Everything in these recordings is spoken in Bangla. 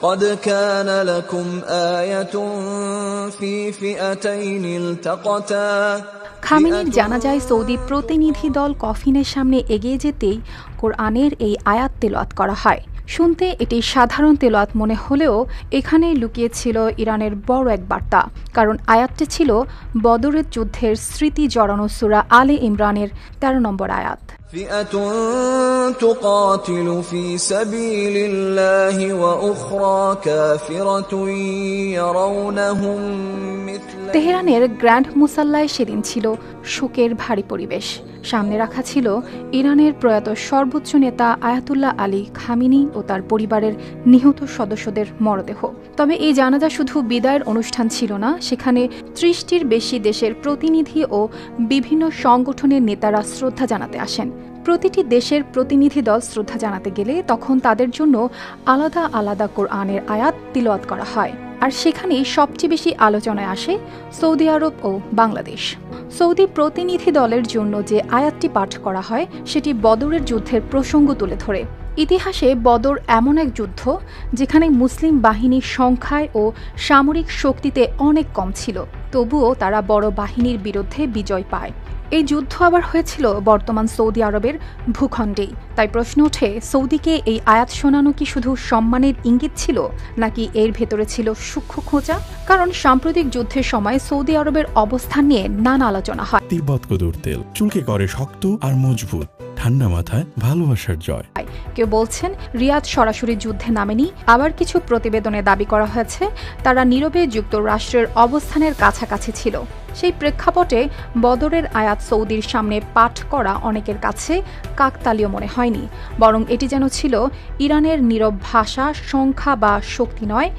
قد كان لكم آية في فئتين التقتا খামেনির জানাজায় সৌদি প্রতিনিধি দল কফিনের সামনে এগিয়ে যেতেই কোরআনের এই আয়াত তেলাওয়াত করা হয়। শুনতে এটি সাধারণ তেলাওয়াত মনে হলেও এখানে লুকিয়ে ছিল ইরানের বড় এক বার্তা, কারণ আয়াতটি ছিল বদরের যুদ্ধের স্মৃতি জড়ানো সূরা আলে ইমরানের 13 নম্বর আয়াত। فئة تقاتل في سبيل الله وأخرى كافرة يرونهم مثل তেহরানের গ্র্যান্ড মুসাল্লায় সেদিন ছিল শোকের ভারী পরিবেশ। সামনে রাখা ছিল ইরানের প্রয়াত সর্বোচ্চ নেতা আয়াতুল্লাহ আলী খামেনি ও তার পরিবারের নিহত সদস্যদের মরদেহ। তবে এই জানাজা শুধু বিদায়ের অনুষ্ঠান ছিল না, সেখানে 30টির বেশি দেশের প্রতিনিধি ও বিভিন্ন সংগঠনের নেতারা শ্রদ্ধা জানাতে আসেন। প্রতিটি দেশের প্রতিনিধি দল শ্রদ্ধা জানাতে গেলে তখন তাদের জন্য আলাদা আলাদা কোরআনের আয়াত তিলাওয়াত করা হয়। আর সেখানেই সবচেয়ে বেশি আলোচনায় আসে সৌদি আরব ও বাংলাদেশ। সৌদি প্রতিনিধি দলের জন্য যে আয়াতটি পাঠ করা হয় সেটি বদরের যুদ্ধের প্রসঙ্গ তুলে ধরে। ইতিহাসে বদর এমন এক যুদ্ধ যেখানে মুসলিম বাহিনীর সংখ্যায় ও সামরিক শক্তিতে অনেক কম ছিল, তবুও তারা বড় বাহিনীর বিরুদ্ধে বিজয় পায়। এই যুদ্ধ আবার হয়েছিল বর্তমান সৌদি আরবের ভূখণ্ডেই। তাই প্রশ্ন ওঠে, সৌদিকে এই আয়াত শোনানো কি শুধু সম্মানের ইঙ্গিত ছিল, নাকি এর ভেতরে ছিল সূক্ষ্ম খোঁচা? কারণ সাম্প্রতিক যুদ্ধের সময় সৌদি আরবের অবস্থান নিয়ে নানা আলোচনা হয়। তিব্বত কদুর তেল চুলকে করে শক্ত আর মজবুত, ঠান্ডা মাথায় ভালোবাসার জয়। কেউ বলছেন রিয়াদ সরাসরি যুদ্ধে নামেনি, আবার কিছু প্রতিবেদনে দাবি করা হয়েছে তারা নীরবে যুক্তরাষ্ট্রের অবস্থানের কাছাকাছি ছিল। সেই প্রেক্ষাপটে বদরের আয়াত সৌদির সামনে পাঠ করা অনেকের কাছে কাকতালীয় মনে হয়নি, বরং এটি যেন ছিল ইরানের নীরব ভাষা, সংখ্যা বা শক্তি নয়,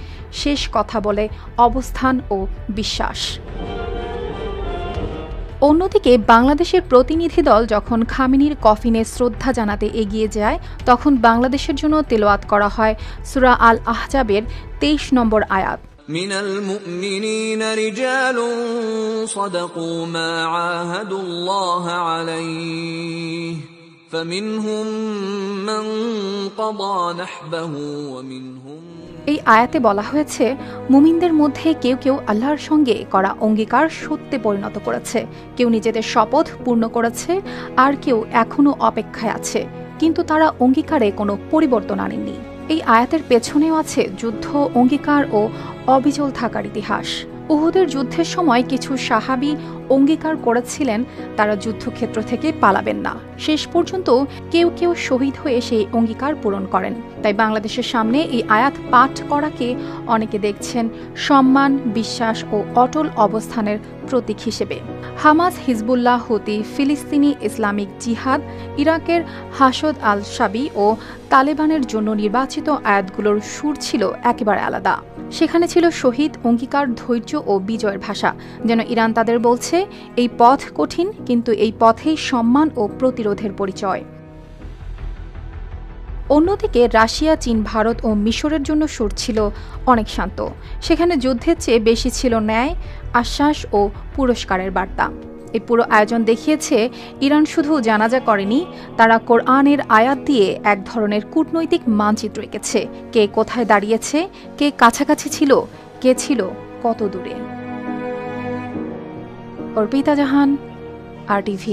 শেষ কথা বলে অবস্থান ও বিশ্বাস। অন্যদিকে বাংলাদেশের প্রতিনিধি দল যখন খামেনির কফিনে শ্রদ্ধা জানাতে এগিয়ে যায়, তখন বাংলাদেশের জন্য তেলাওয়াত করা হয় সূরা আল আহজাবের 23 নম্বর আয়াত। মিনাল মুমিনিনা রিজালুন সাদাকু মা আহাদুল্লাহ আলাইহি ফামিনহুম মান ক্বাদা নাহবাহু ওয়া মিনহুম। এই আয়াতে বলা হয়েছে, মুমিনদের মধ্যে কেউ কেউ আল্লাহর সঙ্গে করা অঙ্গীকার সত্যে পরিণত করেছে, কেউ নিজেদের শপথ পূর্ণ করেছে, আর কেউ এখনো অপেক্ষায় আছে, কিন্তু তারা অঙ্গীকারে কোনো পরিবর্তন আনেননি। এই আয়াতের পেছনেও আছে যুদ্ধ, অঙ্গীকার ও অবিচল থাকার ইতিহাস। উহুদের যুদ্ধের সময় কিছু সাহাবী অঙ্গীকার করেছিলেন তারা যুদ্ধক্ষেত্র থেকে পালাবেন না। শেষ পর্যন্ত কেউ কেউ শহীদ হয়ে সেই অঙ্গীকার পূরণ করেন। তাই বাংলাদেশের সামনে এই আয়াত পাঠ করাকে অনেকে দেখছেন সম্মান, বিশ্বাস ও অটল অবস্থানের প্রতীক হিসেবে। হামাস, হিজবুল্লাহ, হুতি, ফিলিস্তিনি ইসলামিক জিহাদ, ইরাকের হাশদ আল শাবি ও তালেবানের জন্য নির্বাচিত আয়াতগুলোর সুর ছিল একেবারে আলাদা। সেখানে ছিল শহীদ, অঙ্গীকার, ধৈর্য ও বিজয়ের ভাষা। যেন ইরান তাদের বলছে, এই পথ কঠিন, কিন্তু এই পথেই সম্মান ও প্রতিরোধের পরিচয়। অন্যদিকে রাশিয়া, চীন, ভারত ও মিশরের জন্য সুর ছিল অনেক শান্ত। সেখানে যুদ্ধের চেয়ে বেশি ছিল ন্যায়, আশ্বাস ও পুরস্কারের বার্তা। এই পুরো আয়োজন দেখিয়েছে ইরান শুধু জানাজা করেনি, তারা কোরআনের আয়াত দিয়ে এক ধরনের কূটনৈতিক মানচিত্র এঁকেছে। কে কোথায় দাঁড়িয়েছে, কে কাছাকাছি ছিল, কে ছিল কত দূরে। অর্পিতা জাহান, RTV।